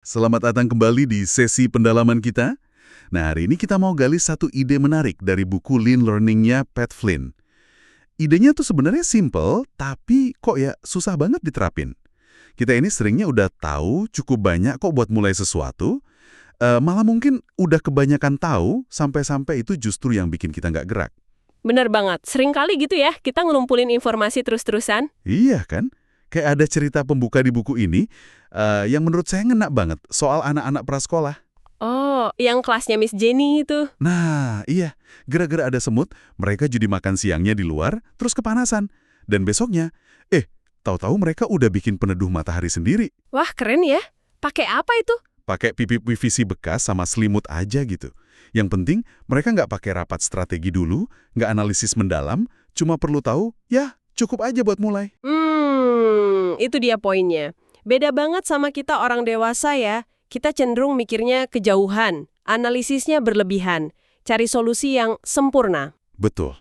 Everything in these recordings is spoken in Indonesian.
Selamat datang kembali di sesi pendalaman kita. Nah, hari ini kita mau gali satu ide menarik dari buku Lean Learning-nya Pat Flynn. Idenya tuh sebenarnya simple, tapi kok ya susah banget diterapin. Kita ini seringnya udah tahu cukup banyak kok buat mulai sesuatu, malah mungkin udah kebanyakan tahu, sampai-sampai itu justru yang bikin kita nggak gerak. Bener banget. Sering kali gitu ya, kita ngumpulin informasi terus-terusan. Iya kan? Kayak ada cerita pembuka di buku ini yang menurut saya ngena banget soal anak-anak prasekolah. Oh, yang kelasnya Miss Jenny itu. Nah, iya. Gara-gara ada semut, mereka jadi makan siangnya di luar, terus kepanasan. Dan besoknya, tahu-tahu mereka udah bikin peneduh matahari sendiri. Wah, keren ya. Pakai apa itu? Pakai pipi PVC bekas sama selimut aja gitu. Yang penting, mereka nggak pakai rapat strategi dulu, nggak analisis mendalam, cuma perlu tahu, ya cukup aja buat mulai. Itu dia poinnya. Beda banget sama kita orang dewasa ya. Kita cenderung mikirnya kejauhan, analisisnya berlebihan, cari solusi yang sempurna. Betul.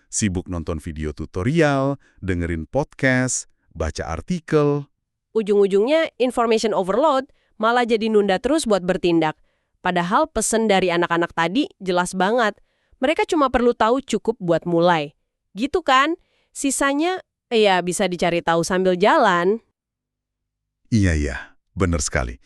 Sibuk nonton video tutorial, dengerin podcast, baca artikel. Ujung-ujungnya information overload, malah jadi nunda terus buat bertindak. Padahal pesen dari anak-anak tadi jelas banget. Mereka cuma perlu tahu cukup buat mulai. Gitu kan? Sisanya, ya bisa dicari tahu sambil jalan. Iya, bener sekali.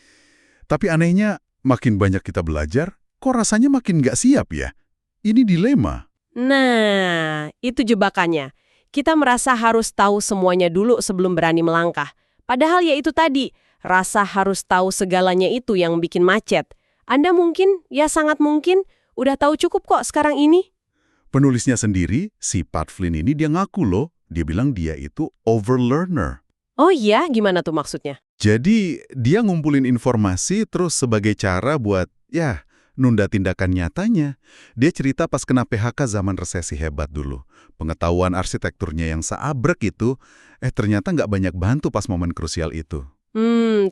Tapi anehnya, makin banyak kita belajar, kok rasanya makin nggak siap ya? Ini dilema. Nah, itu jebakannya. Kita merasa harus tahu semuanya dulu sebelum berani melangkah. Padahal ya itu tadi, rasa harus tahu segalanya itu yang bikin macet. Anda mungkin, ya sangat mungkin, udah tahu cukup kok sekarang ini. Penulisnya sendiri, si Pat Flynn ini dia ngaku loh, dia bilang dia itu overlearner. Oh iya, gimana tuh maksudnya? Jadi, dia ngumpulin informasi terus sebagai cara buat, nunda tindakan nyatanya. Dia cerita pas kena PHK zaman resesi hebat dulu. Pengetahuan arsitekturnya yang seabrek itu, ternyata nggak banyak bantu pas momen krusial itu.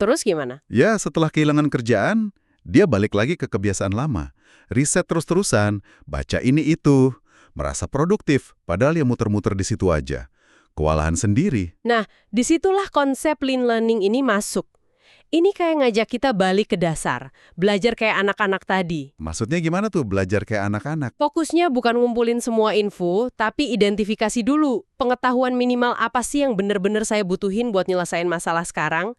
Terus gimana? Ya, setelah kehilangan kerjaan, dia balik lagi ke kebiasaan lama. Riset terus-terusan, baca ini itu, merasa produktif, padahal ya muter-muter di situ aja. Kewalahan sendiri. Nah, disitulah konsep lean learning ini masuk. Ini kayak ngajak kita balik ke dasar, belajar kayak anak-anak tadi. Maksudnya gimana tuh belajar kayak anak-anak? Fokusnya bukan ngumpulin semua info, tapi identifikasi dulu. Pengetahuan minimal apa sih yang benar-benar saya butuhin buat nyelesain masalah sekarang?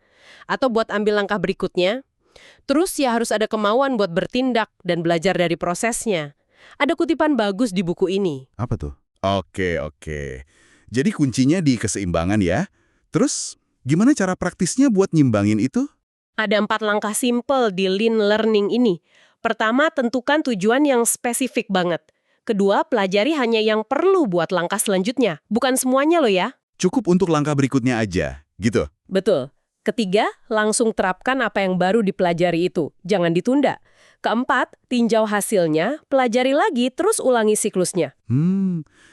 Atau buat ambil langkah berikutnya? Terus ya harus ada kemauan buat bertindak dan belajar dari prosesnya. Ada kutipan bagus di buku ini. Apa tuh? Oke. Jadi kuncinya di keseimbangan ya. Terus, gimana cara praktisnya buat nyimbangin itu? Ada 4 langkah simple di lean learning ini. Pertama, tentukan tujuan yang spesifik banget. Kedua, pelajari hanya yang perlu buat langkah selanjutnya. Bukan semuanya loh ya. Cukup untuk langkah berikutnya aja, gitu. Betul. Ketiga, langsung terapkan apa yang baru dipelajari itu. Jangan ditunda. Keempat, tinjau hasilnya, pelajari lagi, terus ulangi siklusnya.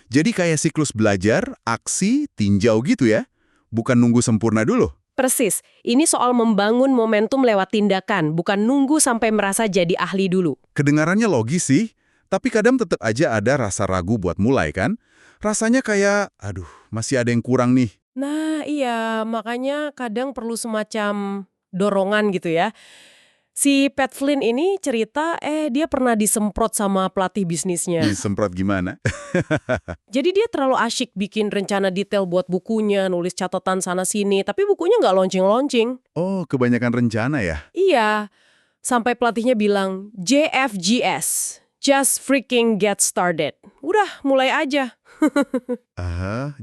Jadi kayak siklus belajar, aksi, tinjau gitu ya? Bukan nunggu sempurna dulu. Persis, ini soal membangun momentum lewat tindakan, bukan nunggu sampai merasa jadi ahli dulu. Kedengarannya logis sih, tapi kadang tetap aja ada rasa ragu buat mulai kan? Rasanya kayak, masih ada yang kurang nih. Nah iya, makanya kadang perlu semacam dorongan gitu ya. Si Pat Flynn ini cerita, dia pernah disemprot sama pelatih bisnisnya. Disemprot gimana? Jadi dia terlalu asyik bikin rencana detail buat bukunya, nulis catatan sana-sini, tapi bukunya nggak launching-launching. Oh, kebanyakan rencana ya? Iya, sampai pelatihnya bilang, JFGS, just freaking get started. Udah, mulai aja.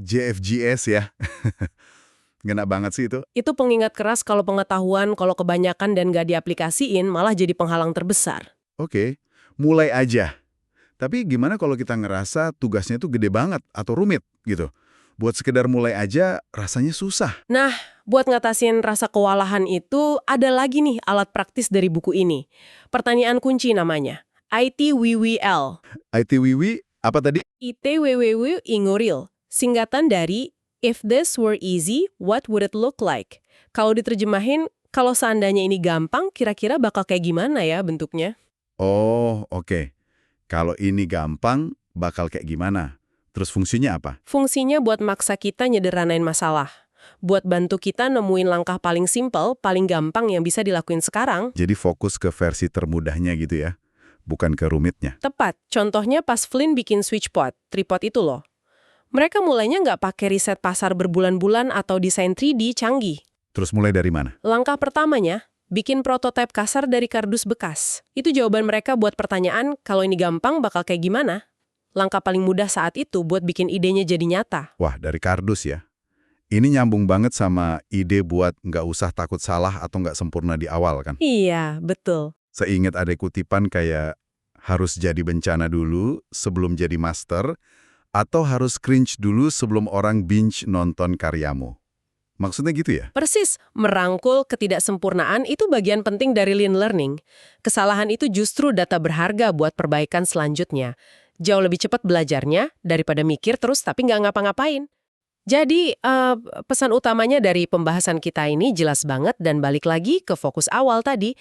JFGS ya. Ngena banget sih itu. Itu pengingat keras kalau pengetahuan, kalau kebanyakan dan nggak diaplikasiin, malah jadi penghalang terbesar. Oke, mulai aja. Tapi gimana kalau kita ngerasa tugasnya itu gede banget atau rumit gitu? Buat sekedar mulai aja rasanya susah. Nah, buat ngatasin rasa kewalahan itu, ada lagi nih alat praktis dari buku ini. Pertanyaan kunci namanya. ITWWL. ITWW apa tadi? ITWWW Inguril. Singkatan dari If this were easy, what would it look like? Kalau diterjemahin, kalau seandainya ini gampang, kira-kira bakal kayak gimana ya bentuknya? Oh, oke. Kalau ini gampang, bakal kayak gimana? Terus fungsinya apa? Fungsinya buat maksa kita nyederhanain masalah. buat bantu kita nemuin langkah paling simpel, paling gampang yang bisa dilakuin sekarang. Jadi fokus ke versi termudahnya gitu ya, bukan ke rumitnya. Tepat, contohnya pas Flynn bikin switchpod, tripod itu loh. Mereka mulainya nggak pakai riset pasar berbulan-bulan atau desain 3D canggih. Terus mulai dari mana? Langkah pertamanya, bikin prototipe kasar dari kardus bekas. Itu jawaban mereka buat pertanyaan, kalau ini gampang bakal kayak gimana? Langkah paling mudah saat itu buat bikin idenya jadi nyata. Wah, dari kardus ya. Ini nyambung banget sama ide buat nggak usah takut salah atau nggak sempurna di awal kan. Iya, betul. Seingat ada kutipan kayak harus jadi bencana dulu sebelum jadi master, atau harus cringe dulu sebelum orang binge nonton karyamu. Maksudnya gitu ya? Persis, merangkul ketidaksempurnaan itu bagian penting dari lean learning. Kesalahan itu justru data berharga buat perbaikan selanjutnya. Jauh lebih cepat belajarnya daripada mikir terus tapi nggak ngapa-ngapain. Jadi, pesan utamanya dari pembahasan kita ini jelas banget dan balik lagi ke fokus awal tadi.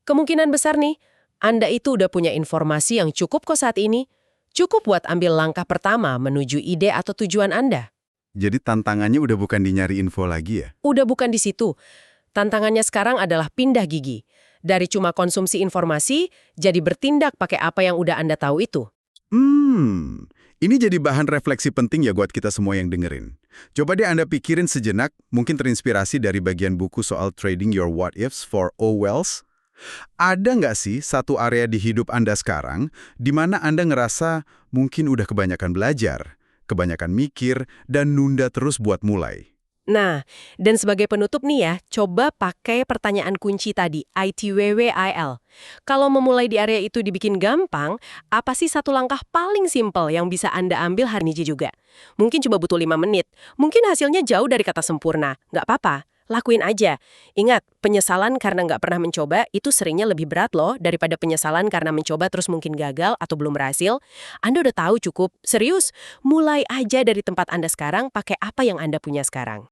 Kemungkinan besar nih, Anda itu udah punya informasi yang cukup kok saat ini. Cukup buat ambil langkah pertama menuju ide atau tujuan Anda. Jadi tantangannya udah bukan di nyari info lagi ya? Udah bukan di situ. Tantangannya sekarang adalah pindah gigi. Dari cuma konsumsi informasi, jadi bertindak pakai apa yang udah Anda tahu itu. Ini jadi bahan refleksi penting ya buat kita semua yang dengerin. Coba deh Anda pikirin sejenak, mungkin terinspirasi dari bagian buku soal trading your what ifs for O Wells. Ada nggak sih satu area di hidup Anda sekarang di mana Anda ngerasa mungkin udah kebanyakan belajar, kebanyakan mikir, dan nunda terus buat mulai? Nah, dan sebagai penutup nih ya, coba pakai pertanyaan kunci tadi, ITWWIL. Kalau memulai di area itu dibikin gampang, apa sih satu langkah paling simpel yang bisa Anda ambil hari ini juga? Mungkin cuma butuh 5 menit, mungkin hasilnya jauh dari kata sempurna. Nggak apa-apa, lakuin aja. Ingat, penyesalan karena nggak pernah mencoba itu seringnya lebih berat loh daripada penyesalan karena mencoba terus mungkin gagal atau belum berhasil. Anda udah tahu cukup. Serius, mulai aja dari tempat Anda sekarang pakai apa yang Anda punya sekarang.